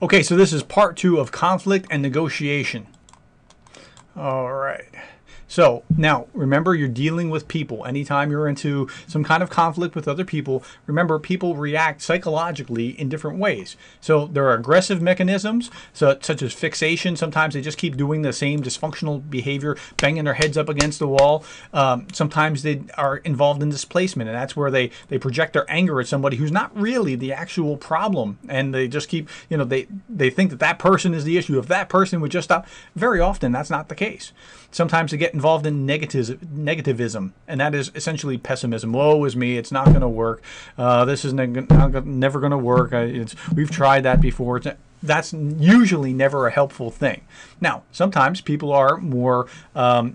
Okay, so this is part 2 of conflict and negotiation. All right. So now remember, you're dealing with people. Anytime you're into some kind of conflict with other people, remember, people react psychologically in different ways. So there are aggressive mechanisms, such as fixation. Sometimes they just keep doing the same dysfunctional behavior, banging their heads up against the wall. Sometimes they are involved in displacement, and that's where they project their anger at somebody who's not really the actual problem. And they just keep, they think that that person is the issue. If that person would just stop. Very often that's not the case. Sometimes they get involved in negativism, and that is essentially pessimism. Woe is me, it's not going to work. This is never going to work. We've tried that before. That's usually never a helpful thing. Now, sometimes people are more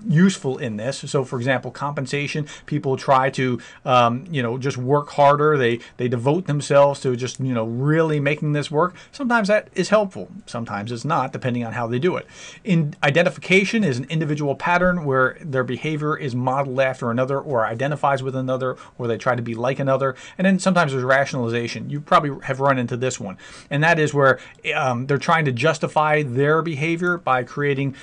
useful in this. So, for example, compensation. People try to, just work harder. They devote themselves to just, really making this work. Sometimes that is helpful. Sometimes it's not, depending on how they do it. Identification is an individual pattern where their behavior is modeled after another, or identifies with another, or they try to be like another. And then sometimes there's rationalization. You probably have run into this one, and that is where they're trying to justify their behavior by creating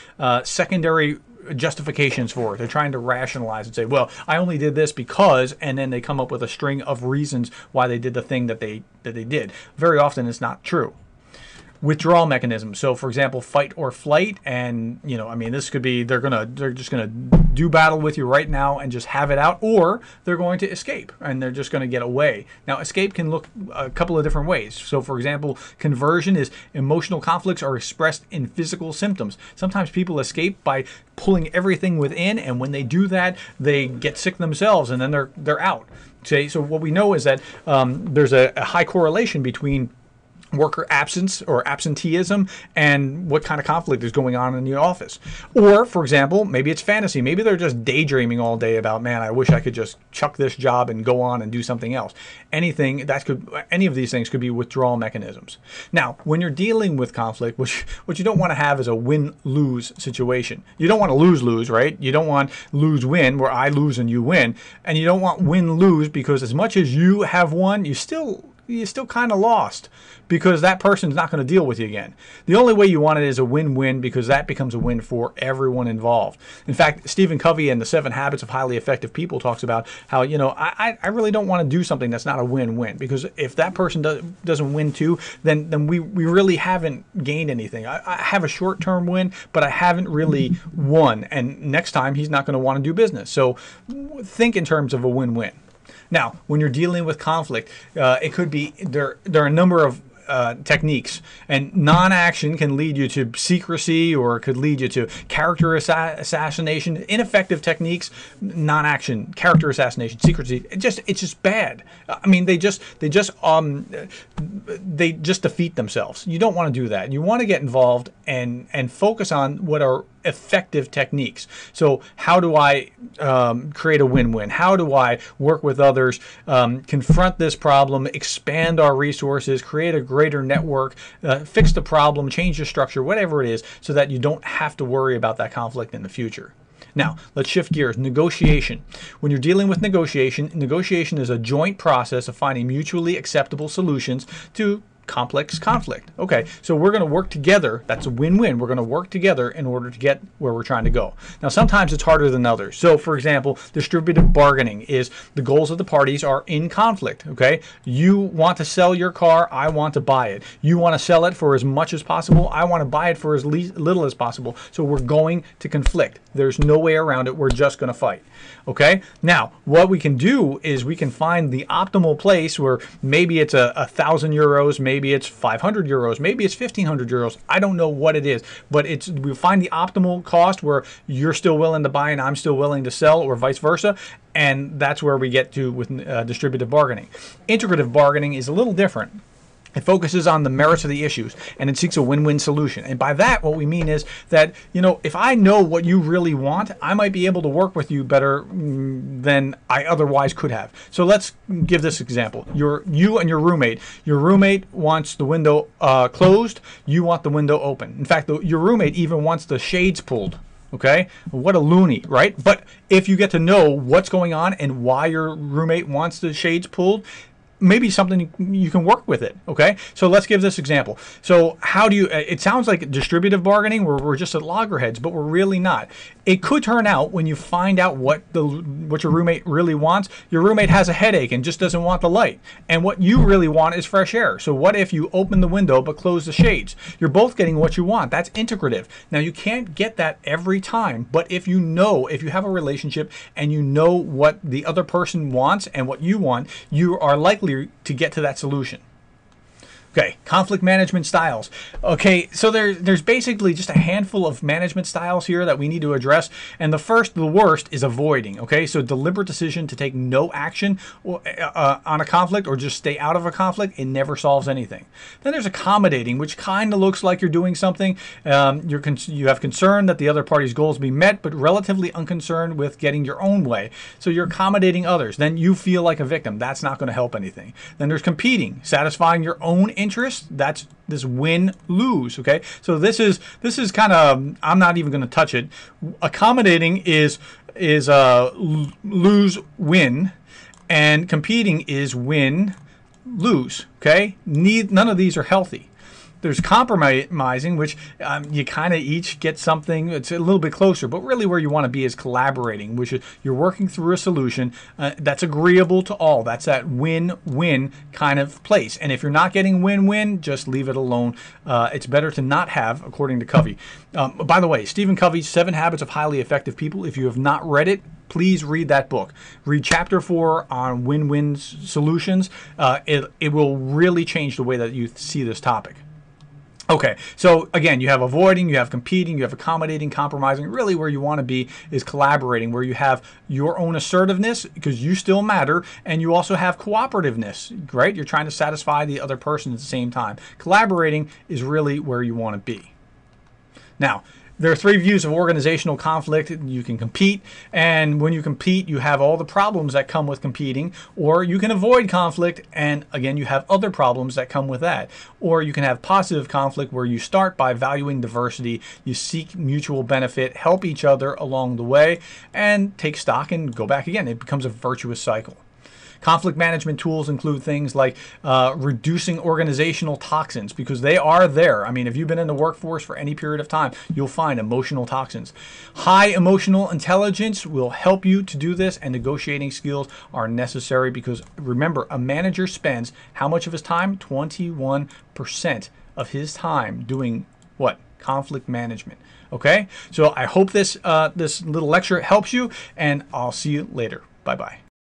secondary justifications for it. They're trying to rationalize and say, well, I only did this because, and then they come up with a string of reasons why they did the thing that they did. Very often it's not true. Withdrawal mechanisms. So, for example, fight or flight, and this could be they're just gonna do battle with you right now and just have it out, or they're going to escape and they're just going to get away. Now, escape can look a couple of different ways. So, for example, conversion is emotional conflicts are expressed in physical symptoms. Sometimes people escape by pulling everything within, and when they do that, they get sick themselves, and then they're out. Okay, so what we know is that there's a high correlation between worker absence or absenteeism and what kind of conflict is going on in the office. Or, for example, maybe it's fantasy. Maybe they're just daydreaming all day about, man, I wish I could just chuck this job and go on and do something else. Any of these things could be withdrawal mechanisms. Now, when you're dealing with conflict, what you don't want to have is a win-lose situation. You don't want to lose-lose, right? You don't want lose-win, where I lose and you win. And you don't want win-lose, because as much as you have won, you still kind of lost, because that person's not going to deal with you again. The only way you want it is a win-win, because that becomes a win for everyone involved. In fact, Stephen Covey in the 7 Habits of Highly Effective People talks about how, I really don't want to do something that's not a win-win, because if that person doesn't win too, then we really haven't gained anything. I have a short-term win, but I haven't really won, and next time he's not going to want to do business. So think in terms of a win-win. Now, when you're dealing with conflict, it could be there are a number of techniques, and non-action can lead you to secrecy, or it could lead you to character assassination. Ineffective techniques, non-action, character assassination, secrecy. It's just bad. I mean, they just defeat themselves. You don't want to do that. You want to get involved and focus on what are effective techniques. So how do I create a win-win? How do I work with others, confront this problem, expand our resources, create a greater network, fix the problem, change the structure, whatever it is, so that you don't have to worry about that conflict in the future. Now, let's shift gears. Negotiation. When you're dealing with negotiation is a joint process of finding mutually acceptable solutions to complex conflict. Okay, so we're going to work together. That's a win-win. We're going to work together in order to get where we're trying to go. Now, sometimes it's harder than others. So, for example, distributive bargaining is the goals of the parties are in conflict. Okay, you want to sell your car, I want to buy it. You want to sell it for as much as possible, I want to buy it for as little as possible. So we're going to conflict. There's no way around it. We're just going to fight. Okay, now what we can do is we can find the optimal place where maybe it's 1,000 euros, maybe it's 500 euros, maybe it's 1,500 euros. I don't know what it is, but we'll find the optimal cost where you're still willing to buy and I'm still willing to sell, or vice versa. And that's where we get to with distributive bargaining. Integrative bargaining is a little different. It focuses on the merits of the issues, and it seeks a win-win solution. And by that, what we mean is that, if I know what you really want, I might be able to work with you better than I otherwise could have. So let's give this example. You and your roommate. Your roommate wants the window closed. You want the window open. In fact, your roommate even wants the shades pulled. Okay, what a loony, right? But if you get to know what's going on and why your roommate wants the shades pulled, maybe something you can work with it. Okay, so let's give this example. So how do you, it sounds like distributive bargaining where we're just at loggerheads, but we're really not. It could turn out, when you find out what your roommate really wants, your roommate has a headache and just doesn't want the light, and what you really want is fresh air. So what if you open the window but close the shades? You're both getting what you want. That's integrative. Now, you can't get that every time, but if you have a relationship and you know what the other person wants and what you want, you are likely to get to that solution. Okay, conflict management styles. Okay, so there's basically just a handful of management styles here that we need to address. And the worst, is avoiding. Okay, so deliberate decision to take no action on a conflict or just stay out of a conflict, it never solves anything. Then there's accommodating, which kind of looks like you're doing something. You have concern that the other party's goals be met, but relatively unconcerned with getting your own way. So you're accommodating others. Then you feel like a victim. That's not going to help anything. Then there's competing, satisfying your own interest. That's this win-lose. Okay, so this is kind of, I'm not even going to touch it. Accommodating is lose-win, and competing is win-lose. Okay, none of these are healthy. There's compromising, which you kind of each get something. It's a little bit closer, but really where you want to be is collaborating, which is you're working through a solution that's agreeable to all. That's that win-win kind of place. And if you're not getting win-win, just leave it alone. It's better to not have, according to Covey. By the way, Stephen Covey's 7 Habits of Highly Effective People. If you have not read it, please read that book. Read chapter 4 on win-win solutions. It will really change the way that you see this topic. Okay, so again, you have avoiding, you have competing, you have accommodating, compromising. Really where you want to be is collaborating, where you have your own assertiveness because you still matter, and you also have cooperativeness, right? You're trying to satisfy the other person at the same time. Collaborating is really where you want to be. Now, there are 3 views of organizational conflict. You can compete, and when you compete, you have all the problems that come with competing, or you can avoid conflict, and again, you have other problems that come with that. Or you can have positive conflict, where you start by valuing diversity, you seek mutual benefit, help each other along the way, and take stock and go back again. It becomes a virtuous cycle. Conflict management tools include things like reducing organizational toxins, because they are there. I mean, if you've been in the workforce for any period of time, you'll find emotional toxins. High emotional intelligence will help you to do this, and negotiating skills are necessary because, remember, a manager spends how much of his time? 21% of his time doing what? Conflict management. Okay? So I hope this little lecture helps you, and I'll see you later. Bye-bye.